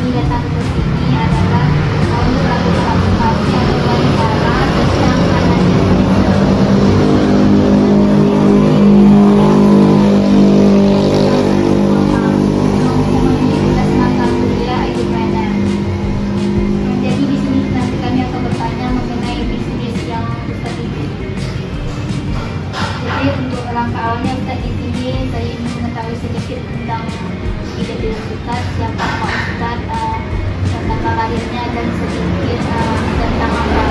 kami datang ke sini adalah untuk melakukan advokasi atau wawancara tentang anak Indonesia. Universitas mata kuliah Edupreneur. Jadi di sini nanti kami akan bertanya mengenai bisnis yang Ustaz ini. Jadi untuk langkah awalnya Ustaz di sini saya ingin mengetahui sedikit tentang identitas Ustaz, siapa Pak Ustaz, tentang lahirnya dan sedikit tentang apa.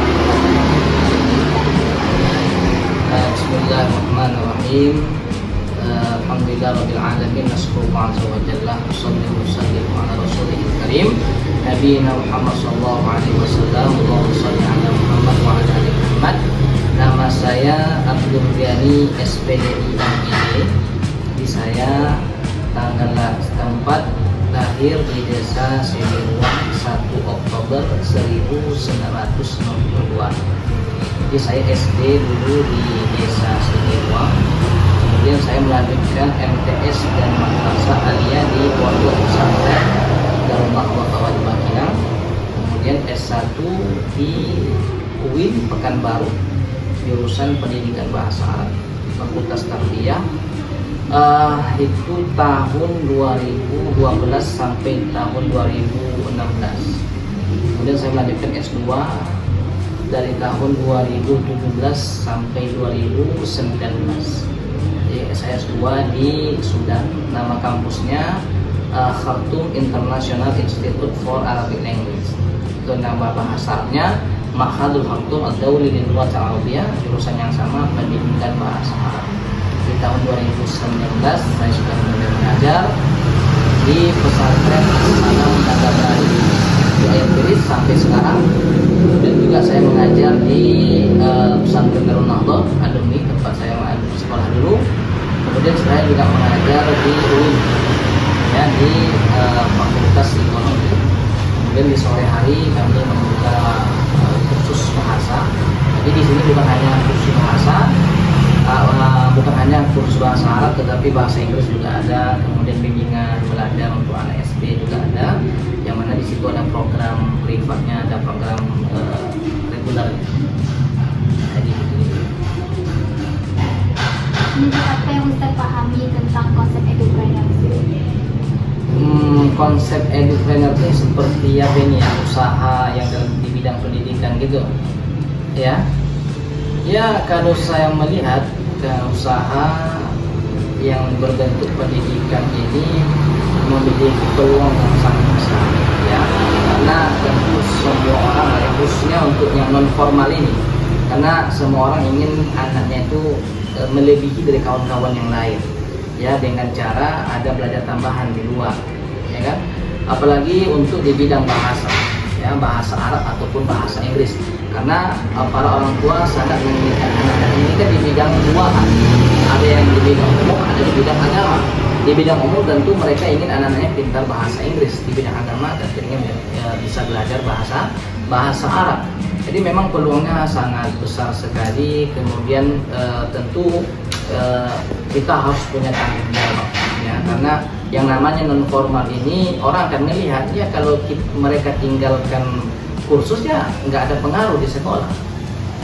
Bismillahirrahmanirrahim. Alhamdulillah rabbil alamin, nasyukuru azza wa jalla, sallallahu wa sallim ala rasulihil karim nabiyina Muhammad sallallahu alaihi wasallam. Allahumma shalli ala Muhammad wa ala ali Muhammad. Nama saya Abdul Ghani SPDI MID. Di saya tanggal setempat lahir di desa Seliruang 1 Oktober 1992. Jadi saya SD dulu di desa Seliruang. Kemudian saya melanjutkan MTS dan Madrasah Aliyah di Pondok Pesantren Darul Ma'wa di Bangkinang. Kemudian S1 di UIN Pekanbaru, jurusan Pendidikan Bahasa Arab, Fakultas Tarbiyah. Itu tahun 2012 sampai tahun 2016. Kemudian saya melanjutkan S2 dari tahun 2017 sampai 2019. Jadi saya S2 di Sudan, nama kampusnya Khartoum International Institute for Arabic Language. Itu nama bahasanya Ma'hadul Khartoum Ad-Dawli Lil-Lughat Al-Arabiyyah, jurusan yang sama, pendidikan bahasa Arab. Di tahun 2019 saya sudah mulai mengajar di pesantren Sanam Nagabari di Ayat sampai sekarang. Dan juga saya mengajar di pesantren Darul Nahdhah Ademi, tempat saya sekolah dulu. Kemudian saya juga mengajar di UIN, ya, di Fakultas Ekonomi. Kemudian di sore hari kami membuka kursus bahasa. Jadi di sini bukan hanya kursus bahasa, bukan hanya kursus bahasa Arab, tetapi bahasa Inggris juga ada. Kemudian bimbingan belajar untuk anak SD juga ada, yang mana di situ ada program privatnya, ada program reguler. Jadi gitu. Apa yang Ustaz pahami tentang konsep edupreneur? Konsep edupreneur itu seperti apa ini ya, usaha yang di bidang pendidikan gitu, ya. Ya, kalau saya melihat usaha yang berbentuk pendidikan ini memiliki peluang yang sangat besar, ya, karena tentu semua orang, khususnya untuk yang non formal ini, karena semua orang ingin anaknya itu melebihi dari kawan-kawan yang lain, ya, dengan cara ada belajar tambahan di luar, ya kan, apalagi untuk di bidang bahasa, ya, bahasa Arab ataupun bahasa Inggris, karena para orang tua sangat menginginkan anak ini kan di bidang dua, ada yang di bidang umum, ada di bidang agama. Di bidang umum tentu mereka ingin anak-anaknya pintar bahasa Inggris, di bidang agama tentu ingin bisa belajar bahasa Arab. Jadi memang peluangnya sangat besar sekali. Kemudian tentu kita harus punya tanggung jawab, ya, karena yang namanya non formal ini orang akan melihat, ya, kalau mereka tinggalkan kursus, ya nggak ada pengaruh di sekolah.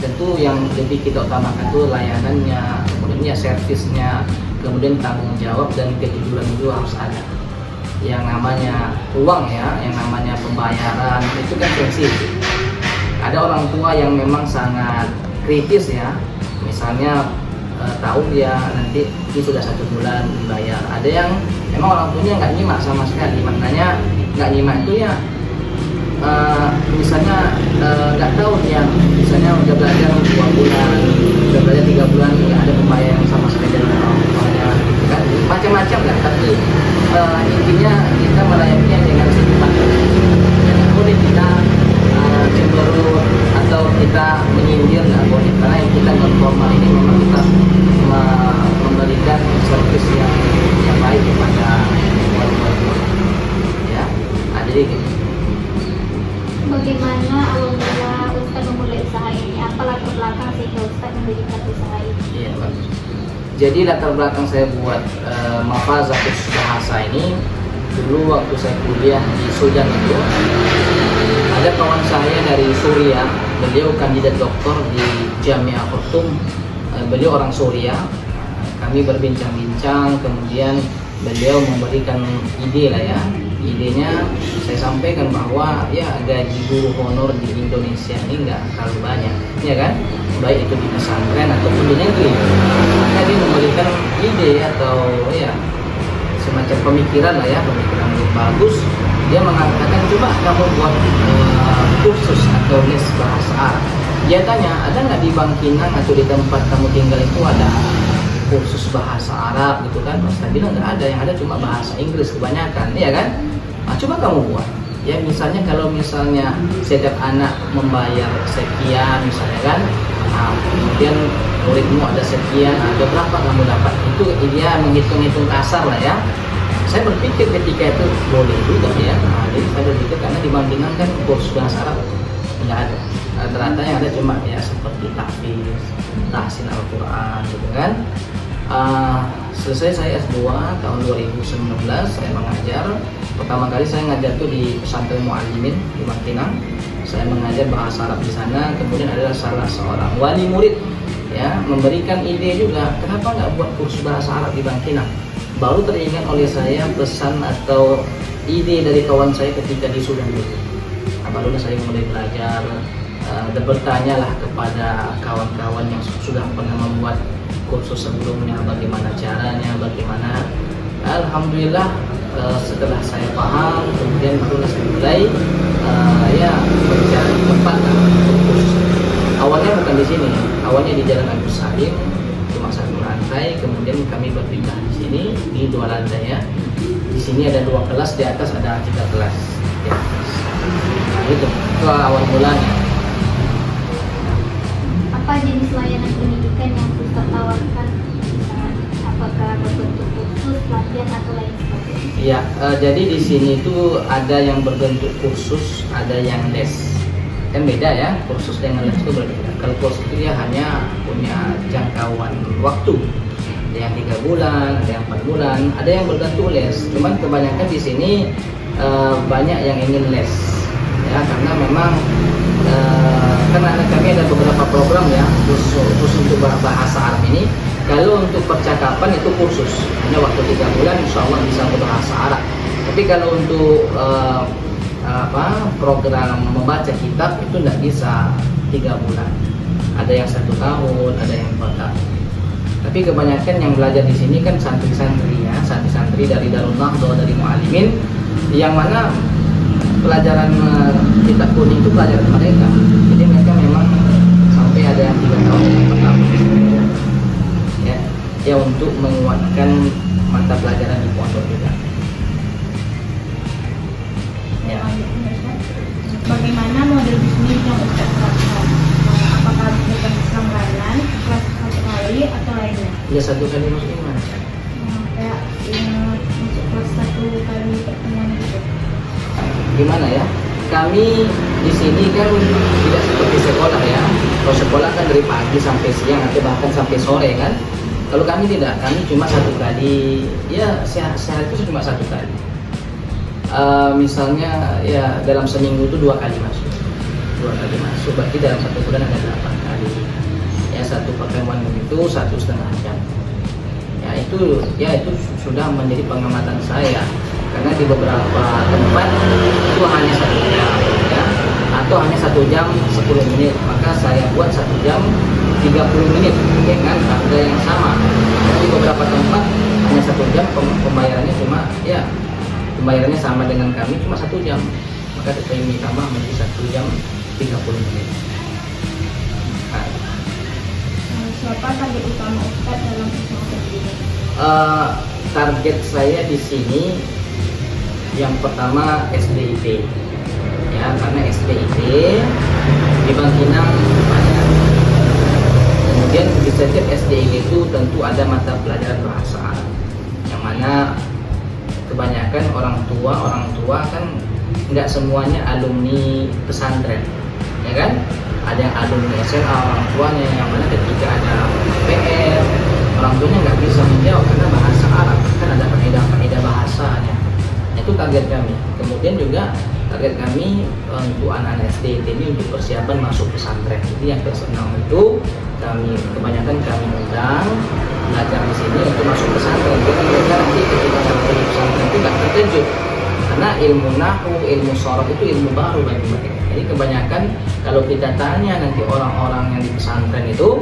Tentu yang lebih kita utamakan itu layanannya, kemudian ya servisnya, kemudian tanggung jawab dan kejujuran itu harus ada. Yang namanya uang, ya, yang namanya pembayaran itu kan sensitif. Ada orang tua yang memang sangat kritis, ya, misalnya tahu dia nanti ini sudah 1 bulan dibayar. Ada yang memang orang tuanya nggak nyimak sama sekali. Maknanya nggak nyimak itu, ya, misalnya nggak tahu dia, misalnya udah belajar 2 bulan, udah belajar 3 bulan, nggak ada pembayaran sama sekali dari orang tuanya, gitu kan, macam-macam kan. Tapi intinya kita melayaninya dengan secepatnya. Jadi boleh kita cemberut atau kita menyindir, nggak boleh, karena yang kita non formal ini memang kita memberikan servis yang baik kepada warga, ya. Jadi gitu. Bagaimana awal mula Ustaz memulai usaha ini? Apa latar belakang sehingga Ustaz mendirikan usaha ini? Iya, bagus. Jadi latar belakang saya buat Mafazatus Bahasa ini dulu waktu saya kuliah di Sudan itu ada kawan saya dari Suriah, beliau kandidat doktor di Jamiah Khartoum. Beliau orang Suriah. Kami berbincang-bincang, kemudian beliau memberikan ide lah ya. Idenya saya sampaikan bahwa ya gaji guru honor di Indonesia ini nggak terlalu banyak, ya kan? Baik itu di pesantren ataupun di negeri. Maka dia memberikan ide atau ya semacam pemikiran lah ya, pemikiran yang bagus. Dia mengatakan coba kamu buat kursus atau les bahasa Arab. Dia tanya, ada nggak di Bangkinang atau di tempat kamu tinggal itu ada kursus bahasa Arab gitu kan? Mas saya bilang nggak ada, yang ada cuma bahasa Inggris kebanyakan, ya kan? Nah, coba kamu buat. Ya misalnya kalau misalnya setiap anak membayar sekian misalnya kan, nah, kemudian muridmu ada sekian, ada berapa kamu dapat? Itu dia menghitung-hitung kasar lah ya. Saya berpikir ketika itu boleh juga ya. Nah, jadi saya berpikir karena di Bangkinang kan kursus bahasa Arab nggak ada. Rata-rata yang ada cuma ya seperti tahfiz, tahsin Al-Quran gitu kan. Selesai saya S2 tahun 2019 saya mengajar. Pertama kali saya ngajar tuh di pesantren Muallimin di Bangkinang. Saya mengajar bahasa Arab di sana. Kemudian adalah salah seorang wali murid ya memberikan ide juga, kenapa nggak buat kursus bahasa Arab di Bangkinang? Baru teringat oleh saya pesan atau ide dari kawan saya ketika di Sudan dulu. Nah, barulah saya mulai belajar dan bertanyalah kepada kawan-kawan yang sudah pernah membuat kursus sebelumnya, bagaimana caranya, bagaimana. Alhamdulillah setelah saya paham, kemudian barulah saya mulai ya mencari tempat untuk kursus. Awalnya bukan di sini, awalnya di Jalan Agus Salim, cuma satu lantai, kemudian kami berpindah di sini di 2 lantai ya. Di sini ada 2 kelas, di atas ada 3 kelas. Ya. Nah itu awal mulanya. Apa jenis layanan pendidikan yang Ustaz tawarkan? Apakah berbentuk kursus, pelatihan atau lain sebagainya? Iya, jadi di sini tuh ada yang berbentuk kursus, ada yang les. Kan beda ya, kursus dengan les itu berbeda. Kalau kursus itu dia hanya punya jangkauan waktu. Ada yang 3 bulan, ada yang 4 bulan, ada yang berbentuk les. Cuman kebanyakan di sini banyak yang ingin les, ya karena memang karena kami ada beberapa program ya khusus untuk bahasa Arab ini. Kalau untuk percakapan itu kursus hanya waktu 3 bulan, insya Allah bisa berbahasa Arab. Tapi kalau untuk program membaca kitab itu tidak bisa 3 bulan. Ada yang 1 tahun, ada yang 4 tahun. Tapi kebanyakan yang belajar di sini kan santri-santri ya, santri-santri dari Darul Nahdhah, dari Muallimin, yang mana pelajaran kitab kuning itu pelajaran mereka. Jadi mereka memang sampai ada yang 3 tahun, 4 tahun. Ya untuk menguatkan mata pelajaran di pondok juga. Ya. Bagaimana model bisnis yang Ustaz terapkan? Apakah bukan langganan, kelas 1 kali atau lainnya? Ya 1 kali maksudnya gimana? Kayak masuk kelas 1 kali pertemuan gitu. Gimana ya? Kami di sini kan tidak seperti sekolah ya. Kalau sekolah kan dari pagi sampai siang atau bahkan sampai sore kan. Kalau kami tidak, kami cuma 1 kali, ya sehari itu cuma 1 kali. Misalnya ya dalam seminggu itu 2 kali masuk, 2 kali masuk, berarti dalam 1 bulan ada 8 kali. Ya 1 pertemuan itu 1,5 jam. Ya itu sudah menjadi pengamatan saya, karena di beberapa tempat itu hanya 1 jam, ya, atau hanya 1 jam 10 menit, maka saya buat 1 jam 30 menit dengan harga yang sama. Di beberapa tempat hanya 1 jam, pembayarannya cuma ya pembayarannya sama dengan kami cuma 1 jam, maka kami tambah menjadi 1 jam 30 menit. Nah, Siapa target utama Ustaz dalam usaha sendiri? Target saya di sini yang pertama SDIT, ya karena SDIT di Bangkinang banyak. Kemudian di setiap SDIT itu tentu ada mata pelajaran bahasa Arab, yang mana kebanyakan orang tua kan nggak semuanya alumni pesantren, ya kan? Ada yang alumni SMA orang tuanya, yang mana ketika ada PR orang tuanya nggak bisa menjawab karena bahasa Arab kan ada kaidah bahasanya, ya Itu target kami. Kemudian juga target kami untuk anak-anak SD ini untuk persiapan masuk pesantren. Jadi yang kelas 6 itu kebanyakan kami undang belajar di sini untuk masuk pesantren. Jadi mereka nanti ketika sampai di pesantren itu tidak terkejut, karena ilmu nahu, ilmu sorof itu ilmu baru bagi mereka. Jadi kebanyakan kalau kita tanya nanti orang-orang yang di pesantren itu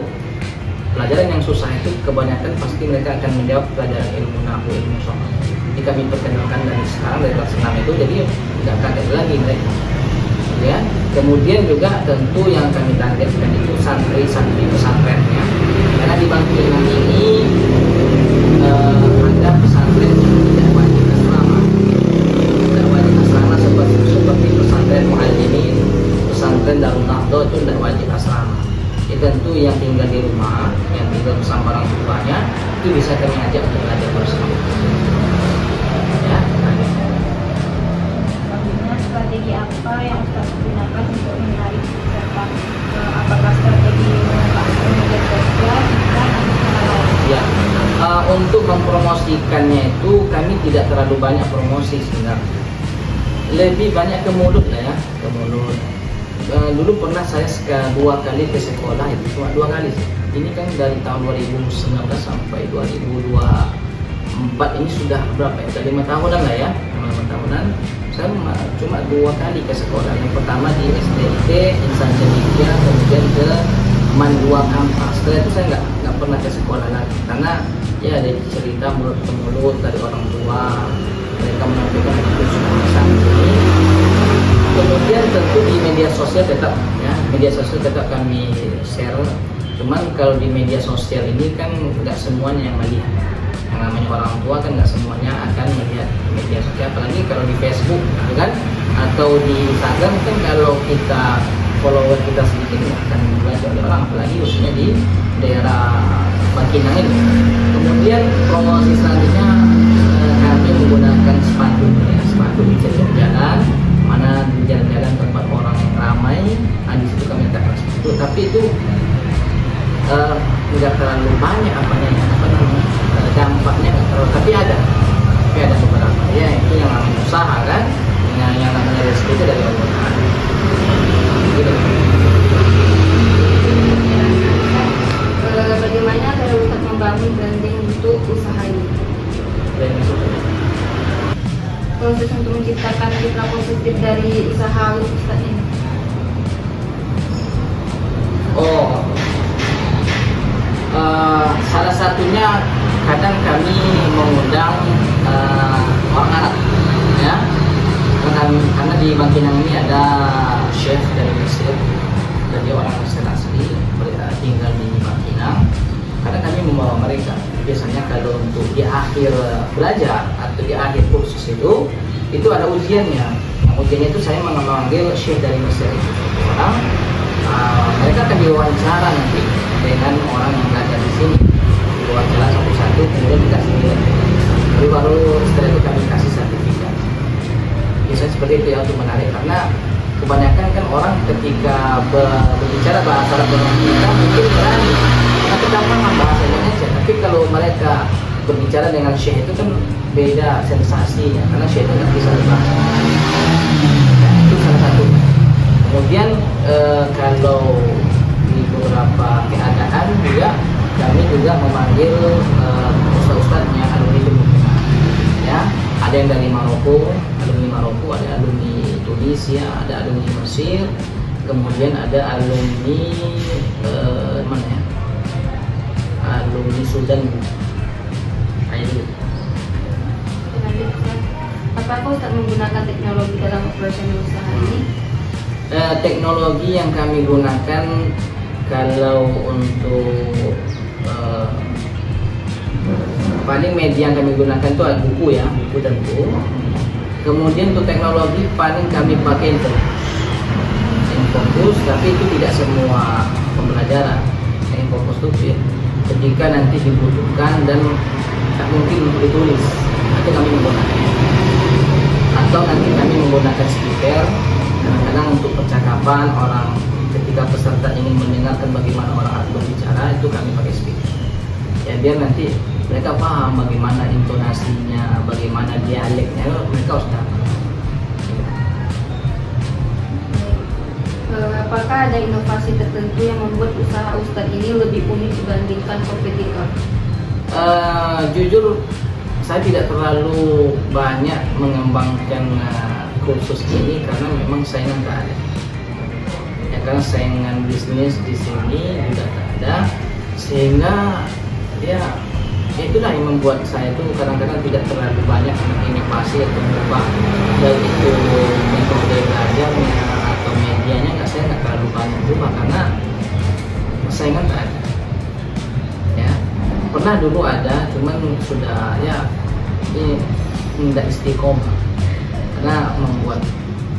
pelajaran yang susah itu kebanyakan pasti mereka akan menjawab pelajaran ilmu nahu, ilmu sorof. Jadi kami perkenalkan dari sekarang dari kelas 6 itu, jadi tidak kaget lagi mereka. Ya, kemudian juga tentu yang kami targetkan itu santri-santri pesantrennya, karena di Bangkinang ini ada pesantren yang tidak wajib asrama, seperti pesantren Muallimin, pesantren Darun Nahdlatul itu tidak wajib asrama. Ya, tentu yang tinggal di rumah, yang tinggal bersama orang tuanya itu bisa kami ajak untuk belajar bersama. Ya, strategi apa yang Ustaz gunakan untuk menarik peserta? Apakah strategi memanfaatkan media sosial dan ya, untuk mempromosikannya itu kami tidak terlalu banyak promosi sebenarnya. Lebih banyak ke mulut lah ya, ke mulut. Dulu pernah saya 2 kali ke sekolah, itu cuma 2 kali sih. Ini kan dari tahun 2019 sampai 2024 ini sudah berapa ya? Sudah 5 tahunan lah ya, 5 tahunan. Saya cuma 2 kali ke sekolah. Yang pertama di SDT Insan Cendekia, kemudian ke Man 2 Kampas. Setelah itu saya nggak pernah ke sekolah lagi, karena ya ada cerita mulut ke mulut dari orang tua, mereka menampilkan itu sudah santri. Kemudian tentu di media sosial tetap ya, media sosial tetap kami share. Cuman kalau di media sosial ini kan nggak semuanya yang melihat. Yang namanya orang tua kan nggak semuanya akan melihat media sosial, apalagi kalau di Facebook gitu kan, atau di Instagram kan kalau kita follower kita sedikit akan dibaca oleh orang, apalagi khususnya di daerah Bangkinang ini. Kemudian promosi selanjutnya kami menggunakan spanduk ya, spanduk di jalan, mana di jalan-jalan tempat orang ramai, di situ kami letakkan spanduk, tapi itu tidak terlalu banyak dampaknya nggak terlalu, tapi ada beberapa ya, itu yang namanya usaha kan, yang namanya rezeki itu dari Allah. Gitu. Bagaimana cara Ustaz membangun branding untuk usaha ini? Proses untuk menciptakan citra positif dari usaha Ustaz ini. Salah satunya kadang kami mengundang orang Arab ya, karena di Bangkinang ini ada chef dari Mesir, dan dia orang Mesir asli, tinggal di Bangkinang. Karena kami membawa mereka, biasanya kalau untuk di akhir belajar atau di akhir kursus itu ada ujiannya. Ujiannya itu saya memanggil chef dari Mesir itu orang. Mereka akan diwawancara nanti dengan orang yang belajar di sini, diwawancara satu-satu, kemudian dikasih nilai. Jadi baru setelah itu kami kasih sertifikat. Biasanya seperti itu ya, untuk menarik, karena kebanyakan kan orang ketika berbicara bahasa Arab dengan kita mungkin berani, karena kita paham bahasa Indonesia. Tapi kalau mereka berbicara dengan syekh itu kan beda sensasinya, karena syekh itu nggak bisa berbahasa. Nah, itu salah satunya. Kemudian kalau di beberapa keadaan juga kami juga memanggil ustaz-ustaznya alumni Bangkinang ya, ada yang dari Maroko, ada alumni Tunisia, ada alumni Mesir, kemudian ada alumni mana ya, alumni Sudan. Ayo. Apakah Ustaz menggunakan teknologi dalam operasional usaha ini? Teknologi yang kami gunakan kalau untuk paling media yang kami gunakan itu buku ya, buku tentu. Kemudian untuk teknologi paling kami pakai Infocus, tapi itu tidak semua pembelajaran. Infocus itu ketika nanti dibutuhkan dan tak mungkin untuk ditulis, nanti kami menggunakan. Atau nanti kami menggunakan speaker. Kadang-kadang untuk percakapan orang ketika peserta ingin mendengarkan bagaimana orang Arab berbicara, itu kami pakai speaker. Ya biar nanti mereka paham bagaimana intonasinya, bagaimana dialeknya, mereka harus dapat. Apakah ada inovasi tertentu yang membuat usaha Ustadz ini lebih unik dibandingkan kompetitor? Jujur saya tidak terlalu banyak mengembangkan kursus ini karena memang saingan tak ada. Ya, karena saingan bisnis di sini juga tak ada, sehingga ya itulah yang membuat saya itu kadang-kadang tidak terlalu banyak inovasi atau mengubah baik itu metode belajarnya atau medianya, saya nggak terlalu banyak berubah karena saingan tak ada. Ya, pernah dulu ada, cuman sudah ya ini tidak istiqomah, karena membuat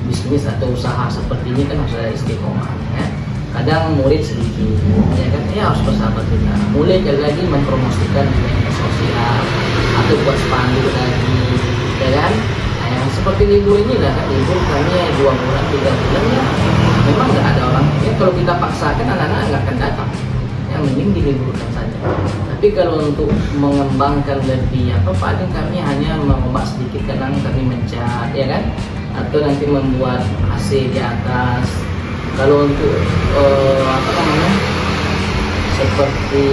bisnis atau usaha seperti ini kan harus ada istiqomah. Ya, kadang murid sedikit, ya kan, ya harus bersabar kita. Mulai lagi mempromosikan di media sosial atau buat spanduk lagi, ya kan. Nah, yang seperti libur ini lah kan, libur kami 2 bulan 3 bulan ya, memang nggak ada orang. Ya kalau kita paksakan anak-anak nggak akan datang. Yang mending diliburkan saja. Tapi kalau untuk mengembangkan lebih apa, paling kami hanya mengombak sedikit, kadang kami mencat, ya kan, atau nanti membuat AC di atas. Kalau untuk apa namanya, seperti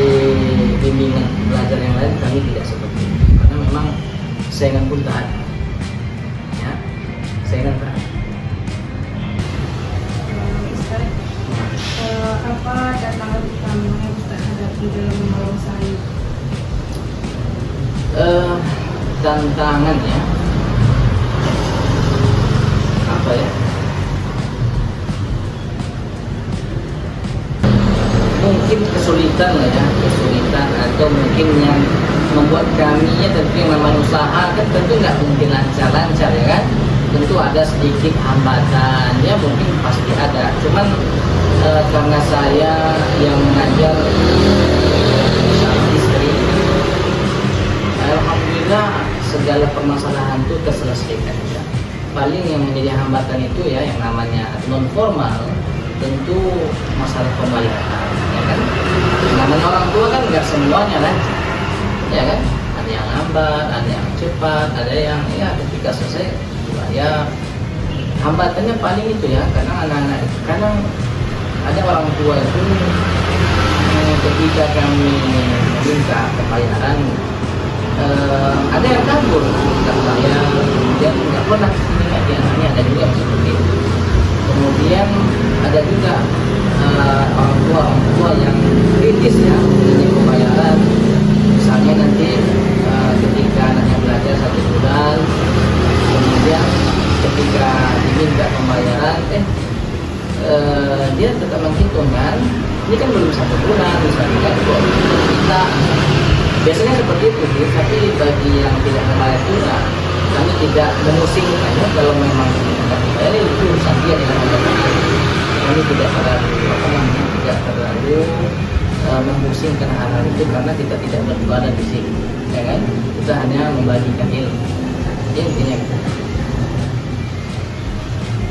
bimbingan belajar yang lain, kami tidak seperti itu karena memang saingan pun tak ada. Ya, saingan tak ada. Apa tantangan utama yang Ustaz hadapi dalam membangun usaha ini? Tantangannya apa ya? Mungkin kesulitan lah ya, kesulitan atau mungkin yang membuat kami ya, tentu yang namanya usaha kan tentu nggak mungkin lancar-lancar ya kan, tentu ada sedikit hambatan ya, mungkin pasti ada, cuman karena saya yang mengajar sama istri, alhamdulillah segala permasalahan itu terselesaikan ya. Paling yang menjadi hambatan itu ya yang namanya non formal, tentu masalah pembayaran ya kan. Namanya orang tua kan nggak semuanya lancar ya kan, ada yang lambat, ada yang cepat, ada yang ya ketika selesai dibayar. Hambatannya paling itu ya, karena anak-anak kadang ada orang tua itu ketika kami minta pembayaran, ada yang kabur minta bayar, kemudian nggak pernah kesini lagi anaknya, ada juga seperti itu. Kemudian ada juga orang tua yang kritis ya dengan pembayaran, misalnya nanti ketika anaknya belajar 1 bulan, kemudian ketika diminta pembayaran dia tetap menghitung kan, ini kan belum 1 bulan misalnya kan, kok kita biasanya seperti itu sih. Tapi bagi yang tidak membayar juga, kami tidak memusingkannya. Kalau memang tidak dibayar itu urusan dia dengan Allah. Kami tidak terlalu tidak terlalu memusingkan hal-hal itu karena kita tidak beribadah di sini ya kan, kita hanya membagikan ilmu intinya gitu.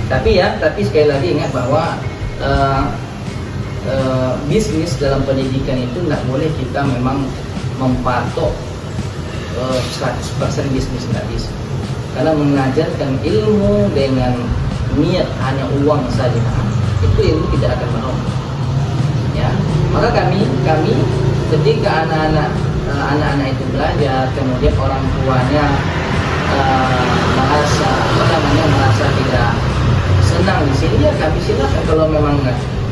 Tapi sekali lagi ingat bahwa bisnis dalam pendidikan itu nggak boleh kita memang mempatok 100% bisnis, nggak bisa. Karena mengajarkan ilmu dengan niat hanya uang saja, itu ilmu tidak akan berkembang. Ya, maka kami ketika anak-anak itu belajar, kemudian orang tuanya merasa tidak senang di sini, ya kami silakan. Kalau memang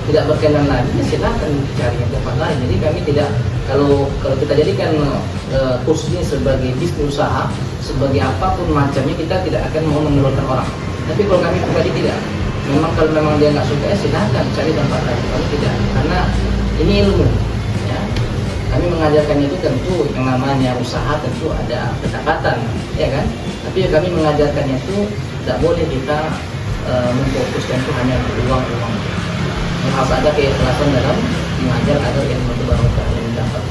tidak berkenan lagi, ya silakan cari yang tempat lain. Jadi kami tidak, kalau kita jadikan kursus ini sebagai bisnis usaha, sebagai apapun macamnya, kita tidak akan mau mengeluarkan orang. Tapi kalau kami pribadi tidak, memang kalau memang dia nggak suka, ya silakan cari tempat lain. Kalau tidak, karena ini ilmu ya. Kami mengajarkan itu tentu yang namanya usaha tentu ada pendapatan ya kan. Tapi kami mengajarkannya itu tidak boleh kita memfokuskan itu hanya uang. Harus ada keikhlasan dalam mengajar agar ilmu itu barokah yang didapat.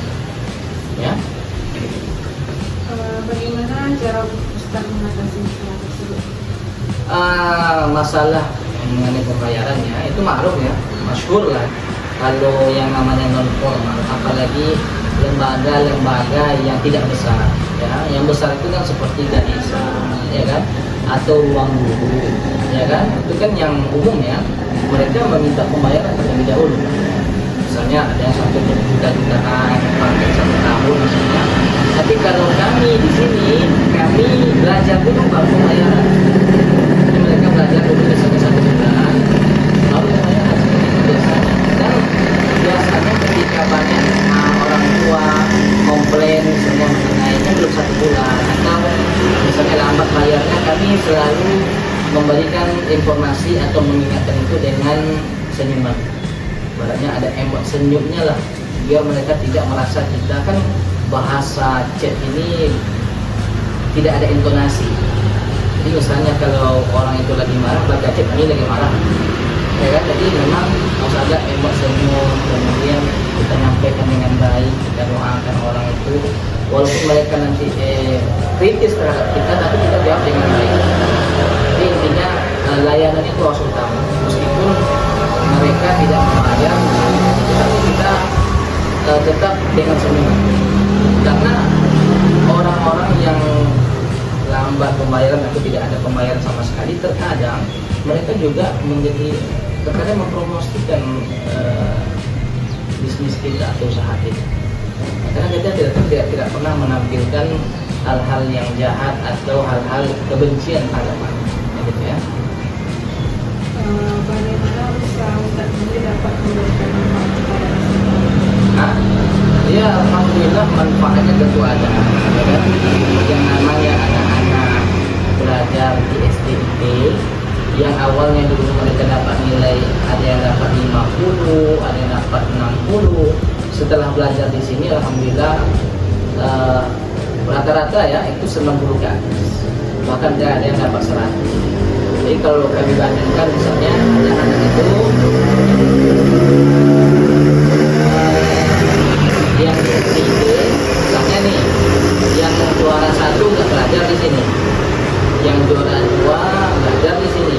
Ya. Bagaimana cara Ustaz mengatasi masalah tersebut? Masalah mengenai pembayarannya itu maklum ya, masyhur lah. Kalau yang namanya non formal, apalagi lembaga-lembaga yang tidak besar, ya. Yang besar itu kan seperti Ganesha, ya kan, atau ruang guru, ya kan, itu kan yang umum ya. Mereka meminta pembayaran terlebih dahulu. Misalnya ada yang sampai berjuta-jutaan, paket 1 tahun misalnya. Tapi kalau kami di sini, kami belajar dulu baru pembayaran. Jadi mereka belajar dulu misalnya 1 bulan, lalu pembayaran seperti itu biasanya. Dan biasanya ketika banyak orang tua komplain misalnya mengenainya belum 1 bulan atau misalnya lambat bayarnya, kami selalu memberikan informasi atau mengingatkan itu dengan senyuman. Ibaratnya ada emot senyumnya lah, biar mereka tidak merasa kita kan bahasa chat ini tidak ada intonasi. Jadi misalnya kalau orang itu lagi marah, baca chat ini lagi marah, ya kan? Jadi memang harus ada emot senyum, kemudian kita nyampaikan dengan baik, kita doakan orang itu, walaupun mereka nanti kritis terhadap kita, tapi kita jawab dengan baik. Jadi intinya layanan itu harus utama, meskipun mereka tidak membayar, tetapi kita tetap dengan senyum. Karena orang-orang yang lambat pembayaran atau tidak ada pembayaran sama sekali, terkadang mereka juga terkadang mempromosikan bisnis kita atau usaha kita. Karena kita tidak pernah menampilkan hal-hal yang jahat atau hal-hal kebencian terhadap manusia, gitu ya. Bagaimana usaha Ustaz ini dapat memberikan manfaat kepada Nah, ya alhamdulillah manfaatnya tentu ada, ya kan? Yang namanya anak-anak belajar di SDIT yang awalnya dulu mereka dapat nilai, ada yang dapat 50, ada yang dapat 60. Setelah belajar di sini alhamdulillah rata-rata ya itu 90 kan, bahkan ada yang dapat 100. Jadi kalau kami bandingkan misalnya ada anak itu yang ide, misalnya nih, yang juara 1 nggak belajar di sini, yang juara 2 belajar di sini.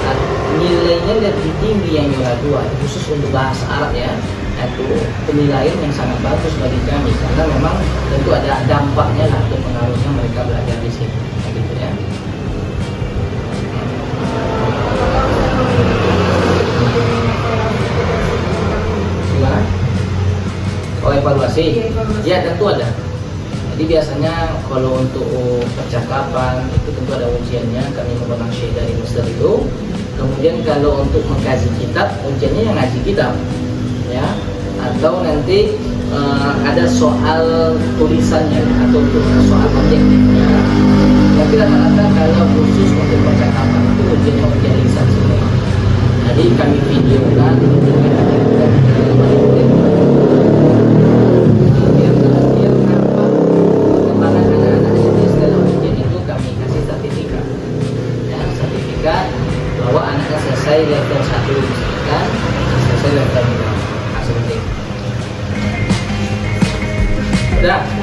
Nah, nilainya lebih tinggi yang juara 2, khusus untuk bahasa Arab ya. Itu penilaian yang sangat bagus bagi kami, karena memang tentu ada dampaknya lah atau pengaruhnya mereka belajar di sini, gitu ya. Gimana? Oh, evaluasi? Ya tentu ada. Jadi biasanya kalau untuk percakapan itu tentu ada ujiannya, kami menggunakan syekh dari Mesir itu. Kemudian kalau untuk mengkaji kitab, ujiannya yang ngaji kitab, ya. Atau nanti ada soal tulisannya atau soal objektifnya. Tapi rata-rata kalau khusus untuk percakapan itu ujiannya ujian lisan semua. Jadi kami videokan, bahwa anaknya selesai level 1 misalkan, selesai level 2 hasilnya. Udah.